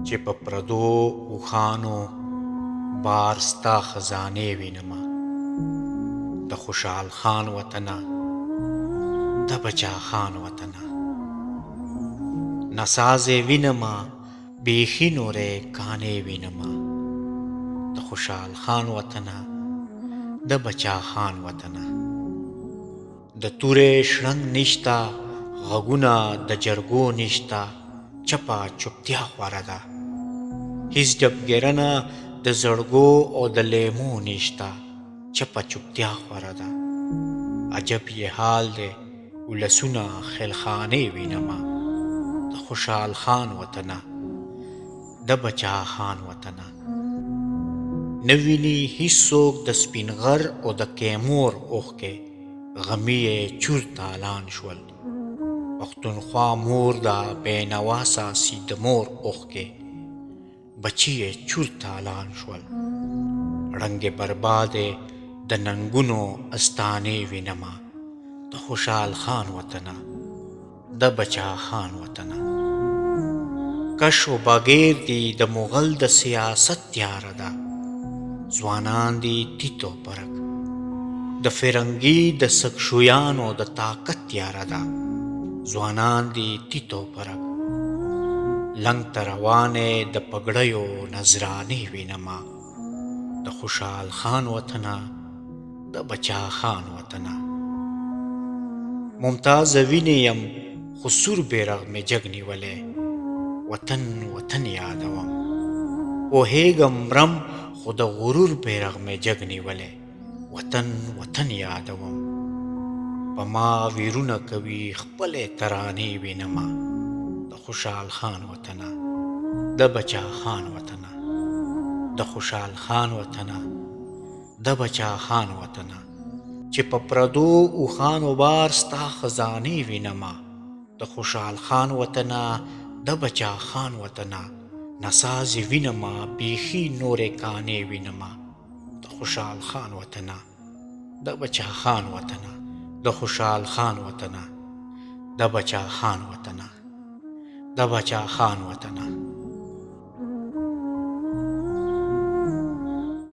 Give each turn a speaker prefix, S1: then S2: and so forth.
S1: چې په پردو اوښانو بار ستا خزانې وینمه د خوشحال خان وطنه د بچا خان وطنه نسازې وینمه بیخي نورې کانې وینمه د خوشحال خان وطنه د بچا خان وطنه د تورې شرنګ نشتا غږونه د جرګو نشتا چپه چوپتیا خوره ده هیڅ ډبګرنه د زړګو او د لیمو نشتا چپه چوپتیا خوره ده عجب یې حال دی ولسونه خیلخانې وینمه د خوشحال خان وطنه د بچا خان وطنه نه ویني هیڅوک د سپین غر او د کیمور اوښکې غمی یې چور تالان شول پښتونخوا مور ده بینوا ساسي د مور اوښکې بچی یې چور تالان شول رنګ بربادې د ننګونو استانې وینمه د خوشحال خان وطنه د بچا خان وطنه کش و باګیر دی د مغل د سیاست تیاره ده ځوانان دي تیتو پرک د فرنګي د سکشویانو د طاقت تیاره ده ځوانان دي تیتو پرک لنګ ته روانې د پګړیو نذرانې وینمه د خوشحال خان وطنه د بچا خان وطنه ممتاز وینې یم خو سور بیرغ مې جګ نیولی وطن وطن یادوم پوهیږم مرم خو د غرور بیرغ مې جګ نیولی وطن وطن یادوم په ما ویرونه کوي خپلې ترانې وینمه د خوشحال خان وطنه د بچا خان وطنه د خوشحال خان وطنه د بچا خان وطنه چې په پردو اوښانو بار ستا خزانې وینمه د خوشحال خان وطنه د بچا خان وطنه نسازې وینمه بیخي نورې کانې وینمه د خوشحال خان وطنه د بچا خان وطنه د خوشحال خان وطنه د بچا خان وطنه د بچا خان وطنه